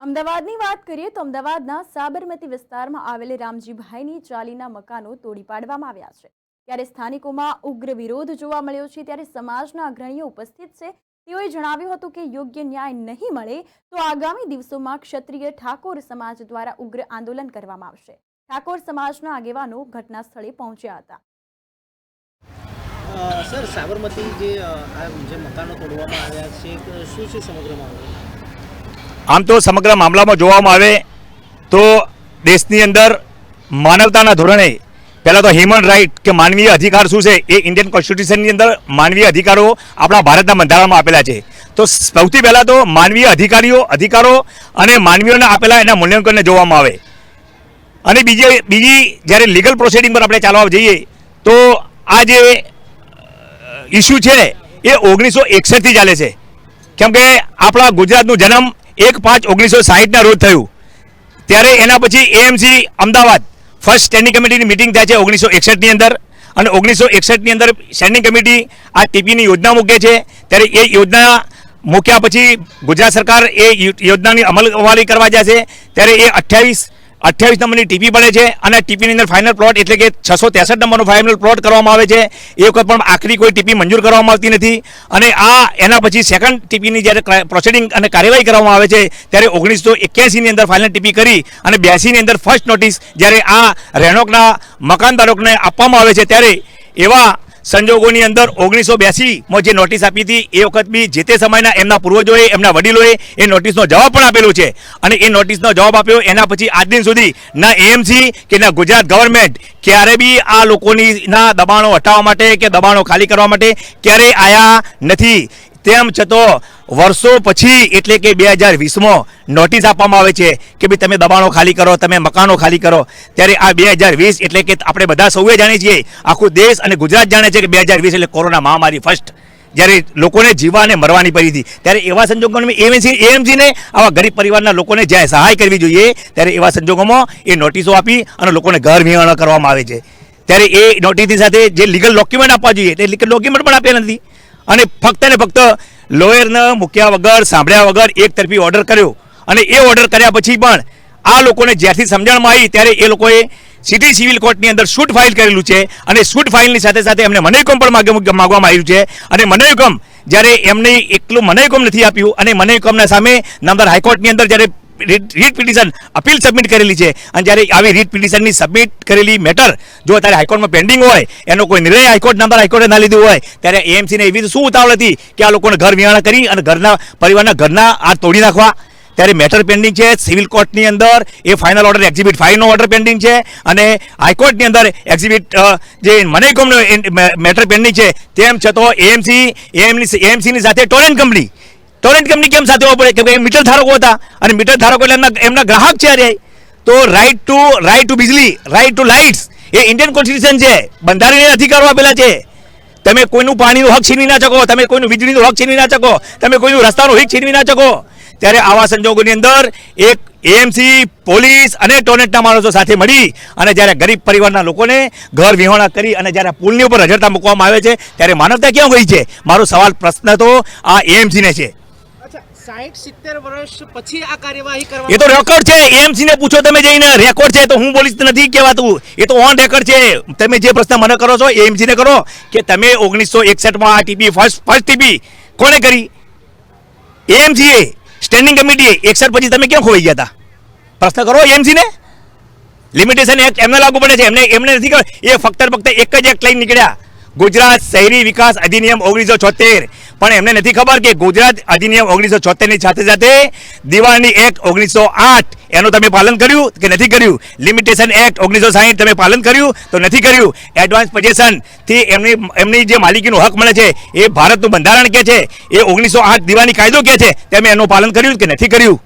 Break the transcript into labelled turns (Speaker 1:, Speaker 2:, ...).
Speaker 1: અમદાવાદની વાત કરીએ તો અમદાવાદના સાબરમતી વિસ્તારમાં આવેલ રામજીભાઈની ચાલીના મકાનો તોડી પાડવામાં આવ્યા છે। ત્યારે સ્થાનિકોમાં ઉગ્ર વિરોધ જોવા મળ્યો છે। ત્યારે સમાજના અગ્રણીઓ ઉપસ્થિત છે। તેઓએ જણાવ્યું હતું કે યોગ્ય ન્યાય નહીં મળે તો આગામી દિવસોમાં ક્ષત્રિય ઠાકોર સમાજ દ્વારા ઉગ્ર આંદોલન કરવામાં આવશે। ઠાકોર સમાજના આગેવાનો ઘટના સ્થળે પહોંચ્યા હતા।
Speaker 2: સર, સાબરમતી જે મકાનો તોડવામાં આવ્યા છે, શું છે સમગ્ર મામલો?
Speaker 3: આમ તો સમગ્ર મામલામાં જોવામાં આવે તો દેશની અંદર માનવતાના ધોરણે પહેલાં તો હ્યુમન રાઇટ કે માનવીય અધિકાર શું છે એ ઇન્ડિયન કોન્સ્ટિટ્યુશનની અંદર માનવીય અધિકારો આપણા ભારતના બંધારણમાં આપેલા છે। તો સૌથી પહેલાં તો માનવીય અધિકારો અને માનવીઓને આપેલા એના મૂલ્યાંકનને જોવામાં આવે અને બીજી જ્યારે લીગલ પ્રોસિડિંગ પર આપણે ચાલવા જઈએ તો આ જે ઇસ્યુ છે એ 1961થી ચાલે છે, કેમ કે આપણા ગુજરાતનું જન્મ 1/5/1960ના રોજ થયું। ત્યારે એના પછી એએમસી અમદાવાદ ફર્સ્ટ સ્ટેન્ડિંગ કમિટીની મિટિંગ થાય છે 1961ની અંદર, અને 1961ની અંદર સ્ટેન્ડિંગ કમિટી આ ટીપીની યોજના મૂકે છે। ત્યારે એ યોજના મૂક્યા પછી ગુજરાત સરકાર એ યોજનાની અમલવારી કરવા જશે, ત્યારે એ 28 નંબરની ટીપી બને છે અને ટીપીની અંદર ફાઇનલ પ્લોટ એટલે કે 663 નંબરનો ફાઇનલ પ્લોટ કરવામાં આવે છે। એ વખત પણ આખરી કોઈ ટીપી મંજૂર કરવામાં આવતી નથી અને એના પછી સેકન્ડ ટીપીની જ્યારે પ્રોસિડિંગ અને કાર્યવાહી કરવામાં આવે છે ત્યારે 1981ની અંદર ફાઇનલ ટીપી કરી અને 82ની અંદર ફર્સ્ટ નોટિસ જ્યારે આ રહેણોકના મકાનધારકોને આપવામાં આવે છે, ત્યારે એવા સંજોગોની અંદર 1982માં જે નોટિસ આપી હતી એ વખત બી જે તે સમયના એમના પૂર્વજોએ એમના વડીલોએ એ નોટિસનો જવાબ પણ આપેલો છે અને એ નોટિસનો જવાબ આપ્યો એના પછી આજ દિન સુધી ના એએમસી કે ના ગુજરાત ગવર્મેન્ટ ક્યારે બી આ લોકોની ના દબાણો હટાવવા માટે કે દબાણો ખાલી કરવા માટે ક્યારેય આવ્યા નથી। તેમ છતાં વર્ષો પછી એટલે કે 2020માં નોટિસ આપવામાં આવે છે કે ભાઈ તમે દબાણો ખાલી કરો, તમે મકાનો ખાલી કરો। ત્યારે આ 2020 એટલે કે આપણે બધા સૌએ જાણીએ છીએ, આખું દેશ અને ગુજરાત જાણે છે કે 2020 એટલે કોરોના મહામારી ફર્સ્ટ, જ્યારે લોકોને જીવવા અને મરવાની પડી હતી। ત્યારે એવા સંજોગોમાં એએમસીને આવા ગરીબ પરિવારના લોકોને જ્યાં સહાય કરવી જોઈએ ત્યારે એવા સંજોગોમાં એ નોટિસો આપી અને લોકોને ઘર વિહોણા કરવામાં આવે છે। ત્યારે એ નોટિસની સાથે જે લીગલ ડોક્યુમેન્ટ આપવા જોઈએ તે લીગલ ડોક્યુમેન્ટ પણ આપ્યા નથી અને ફક્ત ને ફક્ત લોયરને મૂક્યા વગર સાંભળ્યા વગર એક તરફી ઓર્ડર કર્યો અને એ ઓર્ડર કર્યા પછી પણ આ લોકોને જ્યારથી સમજણમાં આવી ત્યારે એ લોકોએ સિટી સિવિલ કોર્ટની અંદર શૂટ ફાઇલ કરેલું છે અને શૂટ ફાઇલની સાથે સાથે એમને મનાઈ હુકમ પણ માગવામાં આવ્યું છે અને મનાઈ હુકમ જ્યારે એમને એકલું મનાઈ હુકમ નથી આપ્યું અને મનાઈ હુકમના સામે નામદાર હાઈકોર્ટની અંદર જ્યારે રીટ પિટિશન અપીલ સબમિટ કરેલી છે અને જ્યારે આવી રીટ પિટિશનની સબમિટ કરેલી મેટર જો અત્યારે હાઈકોર્ટમાં પેન્ડિંગ હોય, એનો કોઈ નિર્ણય નામદાર હાઈકોર્ટે ના લીધું હોય, ત્યારે એએમસીને એવી શું ઉતાવળ હતી કે આ લોકોને ઘર વિહાણા કરી અને પરિવારના ઘરના આ તોડી નાખવા। ત્યારે મેટર પેન્ડિંગ છે સિવિલ કોર્ટની અંદર, એ ફાઇનલ ઓર્ડર એક્ઝિબિટ 5નો ઓર્ડર પેન્ડિંગ છે અને હાઈકોર્ટની અંદર એક્ઝિબિટ જે મનાઈ હુકમનો મેટર પેન્ડિંગ છે। તેમ છતાં એએમસીની સાથે ટોરેન્ટ કંપની કેમ સાથે હોવો પડે? કે મીટર ધારકો હતા અને મીટર ધારકો એટલે એમના ગ્રાહક છે। અરે તો right to bijli, right to lights એ ઇન્ડિયન કોન્સ્ટિટ્યુશન છે, બંધારણીય અધિકારો આપેલા છે। તમે કોઈનું પાણીનો હક છીનવી ના શકો, તમે કોઈનું વીજળીનો હક છીનવી ના શકો, તમે કોઈનું રસ્તાનો હક છીનવી ના શકો। ત્યારે આવા સંજોગોની અંદર એક એએમસી, પોલીસ અને ટોરેન્ટના માણસો સાથે મળી અને જ્યારે ગરીબ પરિવારના લોકોને ઘર વિહોણા કરી અને જ્યારે પુલની ઉપર રજડતા મૂકવામાં આવે છે ત્યારે માનવતા ક્યાં ગઈ છે? મારો સવાલ પ્રશ્ન તો આ એએમસીને છે।
Speaker 2: 60-70 વર્ષ પછી આ કાર્યવાહી કરવા
Speaker 3: એ તો રેકોર્ડ છે, એએમસી ને પૂછો તમે જઈને, રેકોર્ડ છે, તો હું બોલીશ નથી કહેવાતું, એ તો ઓન રેકોર્ડ છે। તમે જે પ્રશ્ન મને કરો છો એએમસી ને કરો કે તમે 1961માં આ ટીપી ફર્સ્ટ ટીપી કોને કરી? એએમસી સ્ટેન્ડિંગ કમિટી 61 પછી તમે કેમ ખોવાઈ ગયા હતા? પ્રશ્ન કરો એએમસી ને। લિમિટેશન એક્ટ એમને લાગુ પડે છે, એમને નથી ખબર। એ ફક્ત એક જ એક્ટ લઈને નીકળ્યા, ગુજરાત શહેરી વિકાસ અધિનિયમ 1976, પણ એમને નથી ખબર કે ગુજરાત અધિનિયમ 1976ની સાથે સાથે દિવાળની એક્ટ 1908 એનું તમે પાલન કર્યું કે નથી કર્યું? લિમિટેશન એક્ટ 1960 તમે પાલન કર્યું તો નથી કર્યું? એડવાન્સ પોઝેશન થી એમની જે માલિકીનો હક મળે છે એ ભારતનું બંધારણ કે છે, એ 1908 દિવાળની કાયદો કે છે, તમે એનું પાલન કર્યું કે નથી કર્યું?